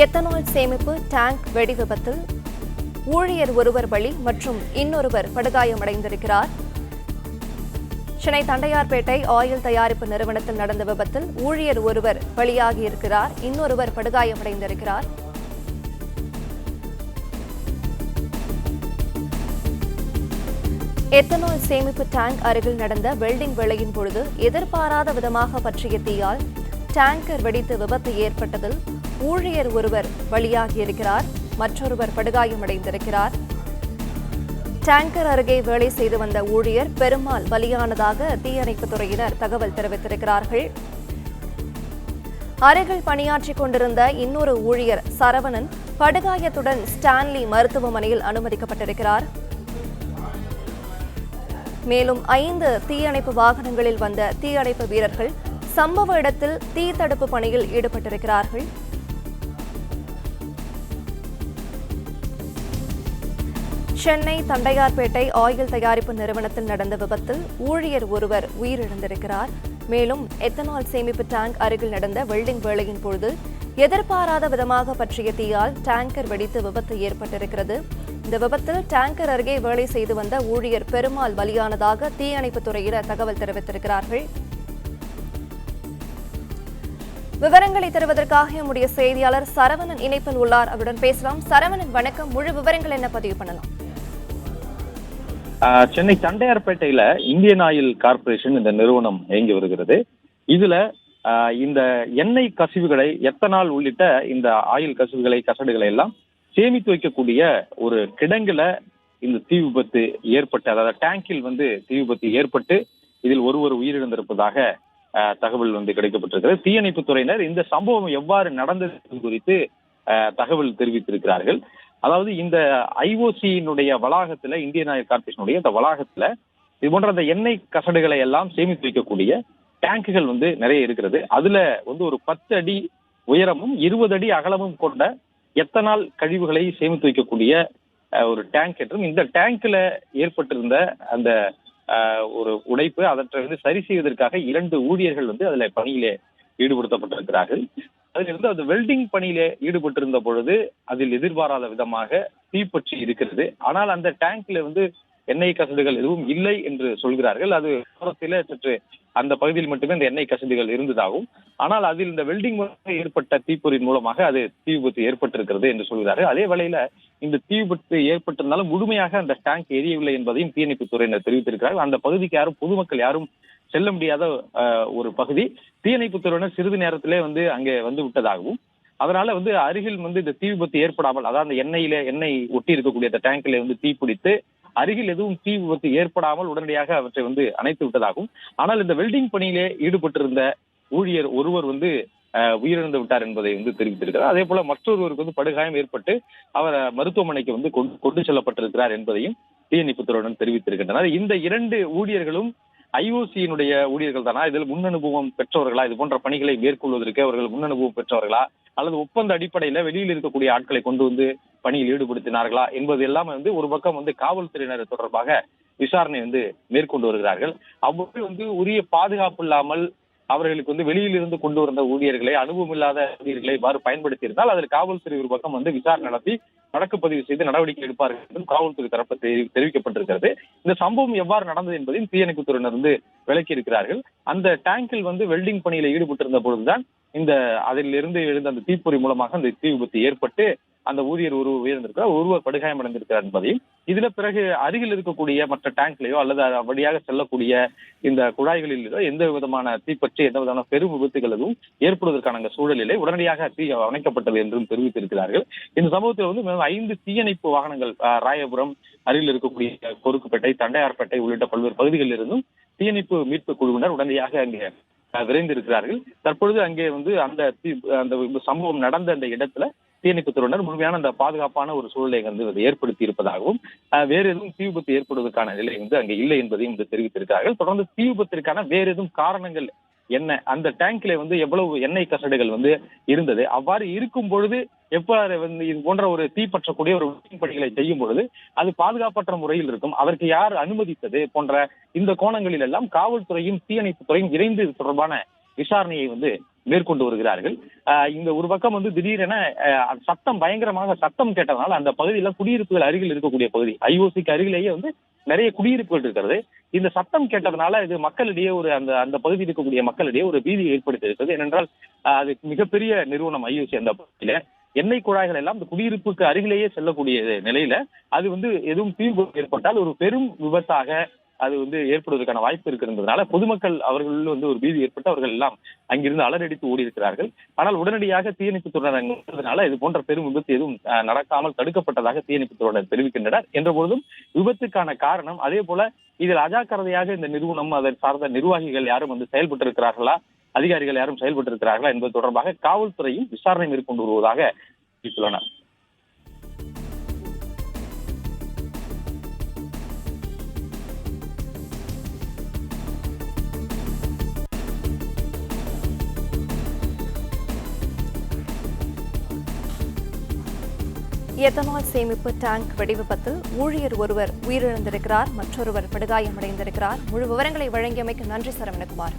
Ethanol சேமிப்பு tank வெடி விபத்தில் ஊழியர் ஒருவர் பலி மற்றும் இன்னொருவர் படுகாயமடைந்திருக்கிறார். சென்னை தண்டையார்பேட்டை ஆயில் தயாரிப்பு நிறுவனத்தில் நடந்த விபத்தில் ஊழியர் ஒருவர் பலியாகியிருக்கிறார், இன்னொருவர் படுகாயமடைந்திருக்கிறார். எத்தனால் சேமிப்பு டேங்க் அருகில் நடந்த வெல்டிங் வேலையின் பொழுது எதிர்பாராத விதமாக பற்றிய தீயால் டேங்கர் வெடித்து விபத்து ஏற்பட்டதில் ஊழியர் ஒருவர் பலியாகியிருக்கிறார், மற்றொருவர் படுகாயமடைந்திருக்கிறார். டேங்கர் அருகே வேலை செய்து வந்த ஊழியர் பெருமாள் பலியானதாக தீயணைப்புத் துறையினர் தகவல் தெரிவித்திருக்கிறார்கள். அருகில் பணியாற்றிக் கொண்டிருந்த இன்னொரு ஊழியர் சரவணன் படுகாயத்துடன் ஸ்டான்லி மருத்துவமனையில் அனுமதிக்கப்பட்டிருக்கிறார். மேலும் 5 தீயணைப்பு வாகனங்களில் வந்த தீயணைப்பு வீரர்கள் சம்பவ இடத்தில் தீ தடுப்பு பணியில் ஈடுபட்டிருக்கிறார்கள். சென்னை தண்டையார்பேட்டை ஆயில் தயாரிப்பு நிறுவனத்தில் நடந்த விபத்தில் ஊழியர் ஒருவர் உயிரிழந்திருக்கிறார். மேலும் எத்தனால் சேமிப்பு டேங்க் அருகில் நடந்த வெல்டிங் வேலையின் பொழுது எதிர்பாராத விதமாக பற்றிய தீயால் டேங்கர் வெடித்து விபத்து ஏற்பட்டிருக்கிறது. இந்த விபத்தில் டேங்கர் அருகே வேலை செய்து வந்த ஊழியர் பெருமாள் பலியானதாக தீயணைப்புத் துறையினர் தகவல் தெரிவித்திருக்கிறார்கள். விவரங்களை தருவதற்காக நம்முடைய செய்தியாளர் சரவணன் இணைப்பில் உள்ளார். அவருடன் பேசலாம். சரவணன் வணக்கம். முழு விவரங்கள் என்ன பதிவு பண்ணலாம்? சென்னை தண்டையார்பேட்டையில இந்தியன் ஆயில் கார்பரேஷன் இந்த நிறுவனம் இயங்கி வருகிறது. இதுல இந்த எண்ணெய் கசிவுகளை, எத்தனால் உள்ளிட்ட இந்த ஆயில் கசடுகளை எல்லாம் சேமித்து வைக்கக்கூடிய ஒரு கிடங்குல இந்த தீ விபத்து ஏற்பட்டு, அதாவது டேங்கில் தீ விபத்து ஏற்பட்டு இதில் ஒருவர் உயிரிழந்திருப்பதாக தகவல் கிடைக்கப்பட்டிருக்கிறது. தீயணைப்பு துறையினர் இந்த சம்பவம் எவ்வாறு நடந்தது குறித்து தகவல் தெரிவித்திருக்கிறார்கள். அதாவது இந்த ஐஓசியினுடைய வளாகத்துல, இந்தியன் ஆயில் கார்பரேஷனுடைய இந்த வளாகத்துல இது போன்ற அந்த எண்ணெய் கசடுகளை எல்லாம் சேமித்து வைக்கக்கூடிய டேங்குகள் நிறைய இருக்கிறது. அதுல ஒரு 10 அடி உயரமும் 20 அடி அகலமும் கொண்ட எத்தனால் கழிவுகளை சேமித்து வைக்கக்கூடிய ஒரு டேங்க் என்றும், இந்த டேங்க்ல ஏற்பட்டிருந்த அந்த ஒரு உடைப்பு அதற்றை சரி செய்வதற்காக 2 ஊழியர்கள் அதுல பணியிலே ஈடுபடுத்தப்பட்டிருக்கிறார்கள். அதிலிருந்து அந்த வெல்டிங் பணியிலே ஈடுபட்டிருந்த பொழுது அதில் எதிர்பாராத விதமாக தீப்பற்றி இருக்கிறது. ஆனால் அந்த டேங்க்ல எண்ணெய் கசடுகள் எதுவும் இல்லை என்று சொல்கிறார்கள். அது சற்று அந்த பகுதியில் மட்டுமே இந்த எண்ணெய் கசடுகள் இருந்ததாகவும், ஆனால் அதில் இந்த வெல்டிங் ஏற்பட்ட தீப்பொறியின் மூலமாக அது தீ விபத்து ஏற்பட்டிருக்கிறது என்று சொல்கிறார்கள். அதே வேளையில இந்த தீ விபத்து ஏற்பட்டிருந்தாலும் முழுமையாக அந்த டேங்க் எரியவில்லை என்பதையும் தீயணைப்பு துறையினர் தெரிவித்திருக்கிறார்கள். அந்த பகுதிக்கு பொதுமக்கள் யாரும் செல்ல முடியாத ஒரு பகுதி. தீயணைப்பு துறையினர் சிறிது நேரத்திலே அங்கே விட்டதாகவும், அதனால அருகில் இந்த தீ விபத்து ஏற்படாமல், அதாவது அந்த எண்ணெய் ஒட்டி இருக்கக்கூடிய அந்த டேங்க்ல தீ பிடித்து அருகில் எதுவும் தீ விபத்து ஏற்படாமல் உடனடியாக அவற்றை அணைத்து விட்டதாகவும், ஆனால் இந்த வெல்டிங் பணியிலே ஈடுபட்டிருந்த ஊழியர் ஒருவர் உயிரிழந்து விட்டார் என்பதை தெரிவித்திருக்கிறார். அதே போல மற்றொருவருக்கு படுகாயம் ஏற்பட்டு அவர் மருத்துவமனைக்கு கொண்டு செல்லப்பட்டிருக்கிறார் என்பதையும் தீயணைப்பு துறையுடன் தெரிவித்திருக்கின்றனர். இந்த 2 ஊழியர்களும் ஐஓசியினுடைய ஊழியர்கள் தானா? இதில் முன் அனுபவம் பெற்றவர்களா? இது போன்ற பணிகளை மேற்கொள்வதற்கு அவர்கள் முன் அனுபவம் பெற்றவர்களா, அல்லது ஒப்பந்த அடிப்படையில வெளியில் இருக்கக்கூடிய ஆட்களை கொண்டு பணியில் ஈடுபடுத்தினார்களா என்பது எல்லாம் ஒரு பக்கம் காவல்துறையினர் தொடர்பாக விசாரணை மேற்கொண்டு வருகிறார்கள். அவ்வளவு உரிய பாதுகாப்பு இல்லாமல் அவர்களுக்கு வெளியில் இருந்து கொண்டு வந்த ஊழியர்களை, அனுபவம் இல்லாத ஊழியர்களை இவ்வாறு பயன்படுத்தி இருந்தால் அதில் காவல்துறை ஒரு பக்கம் விசாரணை நடத்தி வழக்கு பதிவு செய்து நடவடிக்கை எடுப்பார்கள் என்றும் காவல்துறை தரப்பு தெரிவிக்கப்பட்டிருக்கிறது. இந்த சம்பவம் எவ்வாறு நடந்தது என்பதையும் தீயணைப்பு துறையினர் விளக்கி இருக்கிறார்கள். அந்த டேங்கில் வெல்டிங் பணியில ஈடுபட்டிருந்த பொழுதுதான் அதில் இருந்து எழுந்த அந்த தீப்பொறி மூலமாக அந்த தீ விபத்து ஏற்பட்டு அந்த ஊழியர் ஒருவர் உயிரிழந்திருக்கிறார், ஒருவர் படுகாயமடைந்திருக்கிறார் என்பதையும், இதுல பிறகு அருகில் இருக்கக்கூடிய மற்ற டேங்க்லயோ அல்லது வழியாக செல்லக்கூடிய இந்த குழாய்களிலோ எந்த விதமான தீப்பற்றி எந்த விதமான பெரும் விபத்துகள் எதுவும் ஏற்படுவதற்கான சூழலிலே உடனடியாக தீ அணைக்கப்பட்டது என்றும் தெரிவித்திருக்கிறார்கள். இந்த சம்பவத்தில் 5 தீயணைப்பு வாகனங்கள் ராயபுரம் அருகில் இருக்கக்கூடிய கொருக்குப்பேட்டை, தண்டையார்பேட்டை உள்ளிட்ட பல்வேறு பகுதிகளில் இருந்தும் தீயணைப்பு மீட்பு குழுவினர் உடனடியாக அங்கே விரைந்திருக்கிறார்கள். தற்பொழுது அங்கே அந்த சம்பவம் நடந்த அந்த இடத்துல தீயணைப்பு துறையினர் முழுமையான அந்த பாதுகாப்பான ஒரு சூழலை ஏற்படுத்தி இருப்பதாகவும், வேறு எதுவும் தீ விபத்து ஏற்படுவதற்கான நிலை அங்கே இல்லை என்பதையும் தெரிவித்திருக்கிறார்கள். தொடர்ந்து தீ விபத்திற்கான வேறு எதுவும் காரணங்கள் என்ன, அந்த டேங்க்ல எவ்வளவு எண்ணெய் கசடுகள் இருந்தது, அவ்வாறு இருக்கும் பொழுது எவ்வாறு இது போன்ற ஒரு தீப்பற்றக்கூடிய ஒரு பணிகளை செய்யும் பொழுது அது பாதுகாப்பற்ற முறையில் இருக்கும், அதற்கு யார் அனுமதித்தது போன்ற இந்த கோணங்களில் எல்லாம் காவல்துறையும் தீயணைப்பு துறையும் இணைந்து இது தொடர்பான விசாரணையை மேற்கொண்டு வருகிறார்கள். இந்த ஒரு பக்கம் வந்து திடீரென சத்தம் பயங்கரமாக சத்தம் கேட்டதனால் அந்த பகுதியில குடியிருப்புகள் அருகில் இருக்கக்கூடிய பகுதி ஐஓசிக்கு அருகிலேயே வந்து நிறைய குடியிருப்புகள் இருக்கிறது. இந்த சத்தம் கேட்டதனால இது மக்களிடையே ஒரு அந்த அந்த பகுதியில் இருக்கக்கூடிய மக்களிடையே ஒரு பீதியை ஏற்படுத்தி இருக்கிறது. ஏனென்றால் அது மிகப்பெரிய நிறுவனம் ஐஓசி அந்த பகுதியில எண்ணெய் குழாய்கள் எல்லாம் இந்த குடியிருப்புக்கு அருகிலேயே செல்லக்கூடிய நிலையில அது வந்து எதுவும் தீ விபத்து ஏற்பட்டால் ஒரு பெரும் விபத்தாக அது வந்து ஏற்படுவதற்கான வாய்ப்பு இருக்கிறதுனால பொதுமக்கள் அவர்கள் வந்து ஒரு பீதி ஏற்பட்டு அவர்கள் எல்லாம் அங்கிருந்து அலறடித்து ஓடி இருக்கிறார்கள். ஆனால் உடனடியாக தீயணைப்பு துறையினரால் இது போன்ற பெரும் விபத்து எதுவும் நடக்காமல் தடுக்கப்பட்டதாக தீயணைப்பு துறையினர் தெரிவிக்கின்றனர். என்ற பொழுதும் விபத்துக்கான காரணம் அதே போல இதில் அஜாக்கிரதையாக இந்த நிறுவனம் அதை சார்ந்த நிர்வாகிகள் யாரும் வந்து செயல்பட்டு இருக்கிறார்களா, அதிகாரிகள் யாரும் செயல்பட்டு இருக்கிறார்களா என்பது தொடர்பாக காவல்துறையும் விசாரணை மேற்கொண்டு வருவதாக தெரிவித்துள்ளனர். எத்தனால் சேமிப்பு டேங்க் வெடிவிபத்தில் ஊழியர் ஒருவர் உயிரிழந்திருக்கிறார், மற்றொருவர் படுகாயமடைந்திருக்கிறார். முழு விவரங்களை வழங்கியமைக்கு நன்றி சரவணகுமார்.